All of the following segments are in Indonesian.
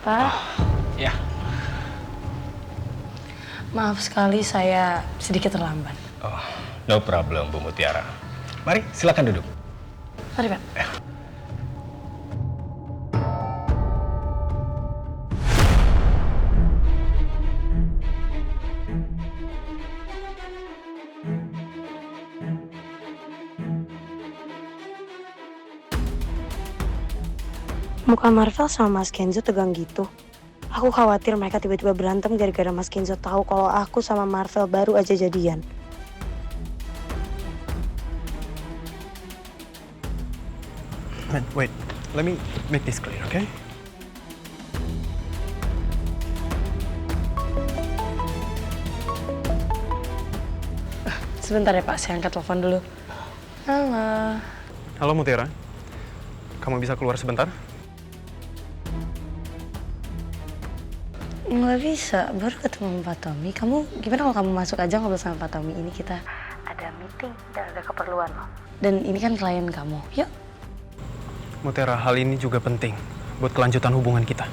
Pak, Ya, maaf sekali saya sedikit terlambat. no problem Bu Mutiara. Mari, silakan duduk. Mari Pak. Muka Marvel sama Mas Kenzo tegang gitu. Aku khawatir mereka tiba-tiba berantem gara-gara Mas Kenzo tahu kalau aku sama Marvel baru aja jadian. Wait, let me make this clear, okay? Sebentar ya Pak, saya angkat telepon dulu. Halo. Halo Mutiara, kamu bisa keluar sebentar? Nggak bisa, baru ketemu Pak Tommy. Kamu gimana kalau kamu masuk aja ngobrol sama Pak Tommy? Ini kita ada meeting dan ada keperluan loh. Dan ini kan klien kamu, yuk. Mutiara, hal ini juga penting buat kelanjutan hubungan kita.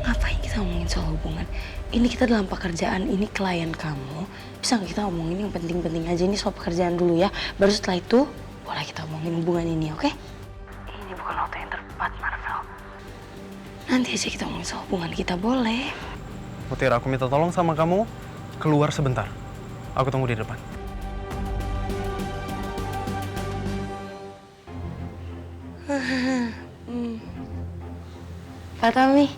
Ngapain kita ngomongin soal hubungan? Ini kita dalam pekerjaan, ini klien kamu. Bisa nggak kita ngomongin yang penting-penting aja, ini soal pekerjaan dulu ya. Baru setelah itu, boleh kita ngomongin hubungan ini, oke? Ini bukan waktu yang tepat, Marvel. Nanti aja kita ngomongin soal hubungan kita, boleh? Mutiara, aku minta tolong sama kamu, keluar sebentar. Aku tunggu di depan. Pak Tommy.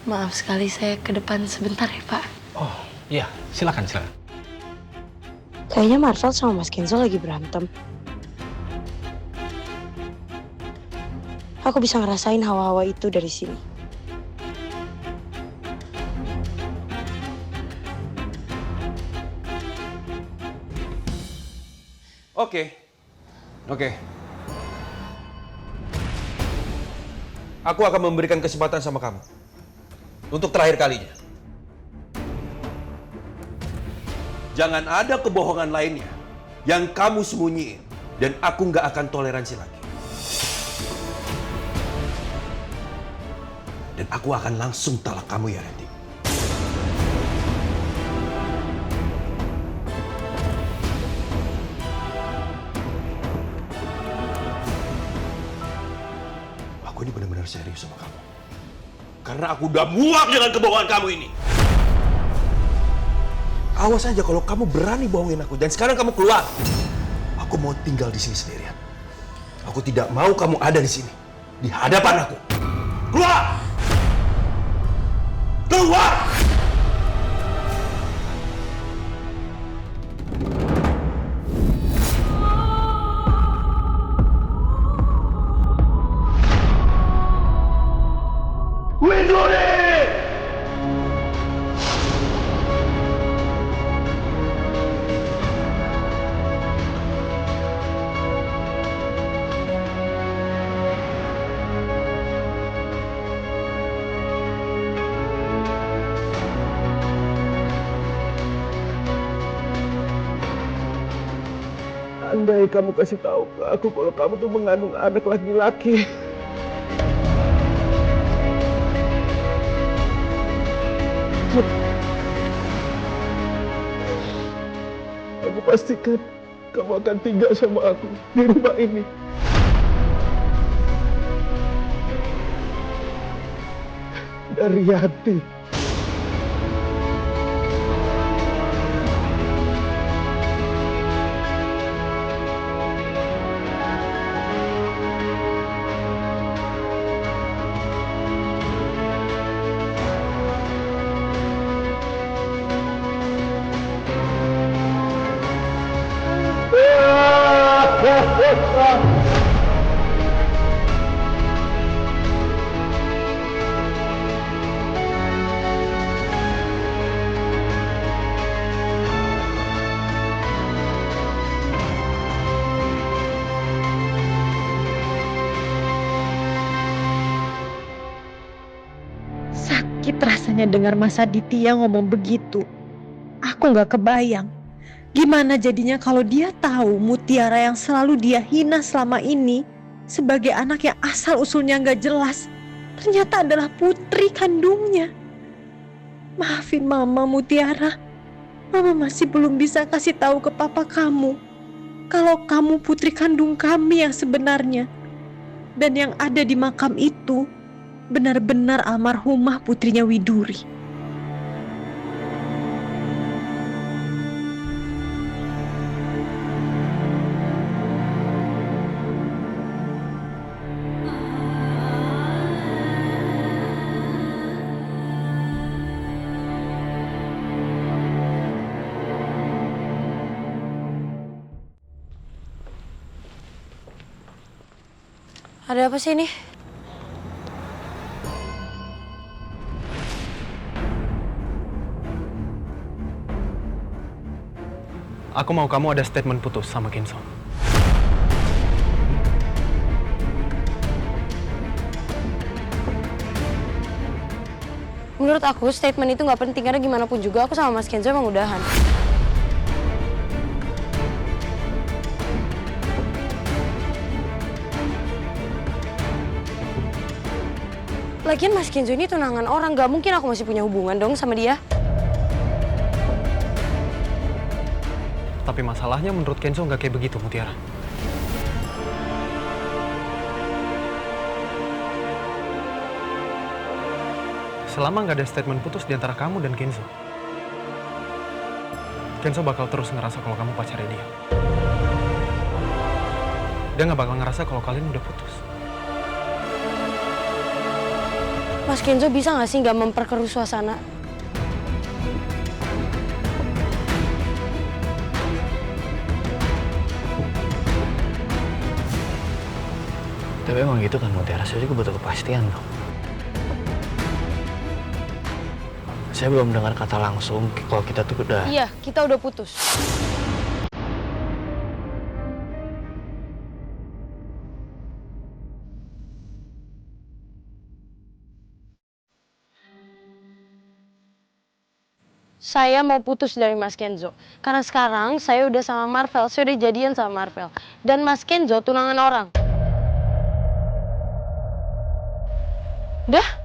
Maaf sekali saya ke depan sebentar ya, Pak. Oh, iya, silakan. Kayaknya Marvel sama Mas Kenzo lagi berantem. Aku bisa ngerasain hawa-hawa itu dari sini. Oke. Aku akan memberikan kesempatan sama kamu. Untuk terakhir kalinya. Jangan ada kebohongan lainnya yang kamu sembunyiin. Dan aku nggak akan toleransi lagi. Dan aku akan langsung talak kamu ya, Randy. Aku ini benar-benar serius sama kamu. Karena aku udah muak dengan kebohongan kamu ini. Awas aja kalau kamu berani bohongin aku. Dan sekarang kamu keluar. Aku mau tinggal di sini sendirian. Aku tidak mau kamu ada di sini. Di hadapan aku. Keluar! Keluar! Andai kamu kasih tahu ke aku kalau kamu tuh mengandung anak laki-laki. Aku pastikan kamu akan tinggal sama aku di rumah ini. Dari hati. Sakit rasanya dengar Mas Aditya ngomong begitu. Aku nggak kebayang. Gimana jadinya kalau dia tahu Mutiara yang selalu dia hina selama ini sebagai anak yang asal-usulnya nggak jelas, ternyata adalah putri kandungnya. Maafin Mama, Mutiara. Mama masih belum bisa kasih tahu ke papa kamu kalau kamu putri kandung kami yang sebenarnya. Dan yang ada di makam itu benar-benar almarhumah putrinya Widuri. Ada apa sih ini? Aku mau kamu ada statement putus sama Kenzo. Menurut aku statement itu nggak penting karena gimana pun juga aku sama Mas Kenzo emang udahan. Lagian Mas Kenzo ini tunangan orang, nggak mungkin aku masih punya hubungan dong sama dia. Tapi masalahnya menurut Kenzo nggak kayak begitu, Mutiara. Selama nggak ada statement putus di antara kamu dan Kenzo, Kenzo bakal terus ngerasa kalau kamu pacarnya dia. Dia nggak bakal ngerasa kalau kalian udah putus. Mas Kenzo bisa nggak sih nggak memperkeruh suasana? Tapi emang gitu kan Mutiara, saya juga butuh kepastian dong. Saya belum dengar kata langsung kalau kita tuh udah... Iya, kita udah putus. Saya mau putus dari Mas Kenzo. Karena sekarang saya udah sama Marvel, saya udah jadian sama Marvel. Dan Mas Kenzo tunangan orang. Udah?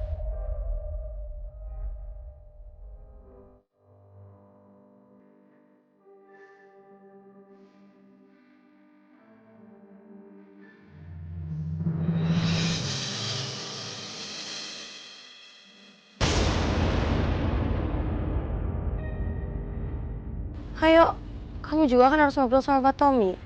Ayo, kamu juga kan harus ngobrol sama Pak Tommy.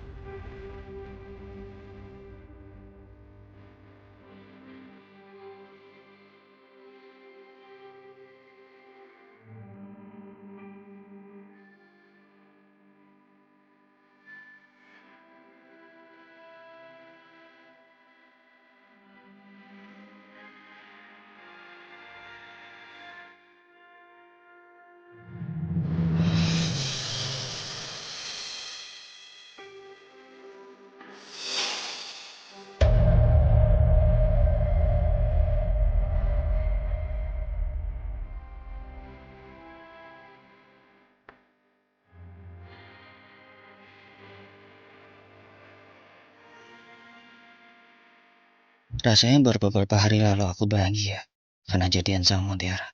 Rasanya baru beberapa hari lalu aku bahagia karena jadian sama Mutiara.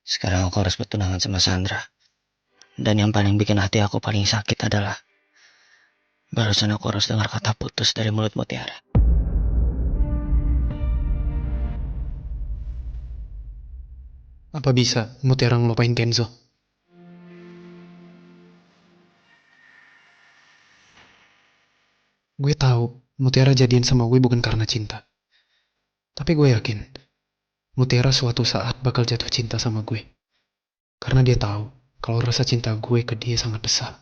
Sekarang aku harus bertunangan sama Sandra. Dan yang paling bikin hati aku paling sakit adalah barusan aku harus dengar kata putus dari mulut Mutiara. Apa bisa Mutiara ngelupain Kenzo? Gue tahu Mutiara jadian sama gue bukan karena cinta. Tapi gue yakin Mutiara suatu saat bakal jatuh cinta sama gue. Karena dia tahu kalau rasa cinta gue ke dia sangat besar.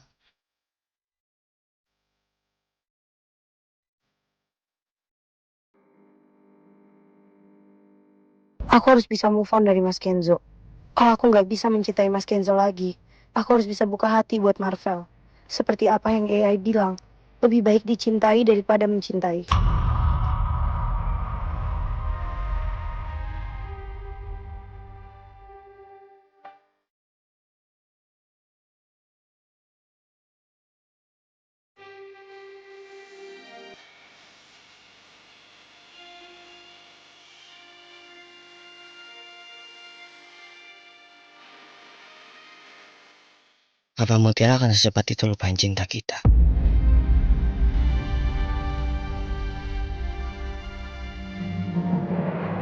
Aku harus bisa move on dari Mas Kenzo. Kalau aku nggak bisa mencintai Mas Kenzo lagi, aku harus bisa buka hati buat Marvel. Seperti apa yang AI bilang, lebih baik dicintai daripada mencintai. Apa Mutiara akan secepat itu lupain cinta kita?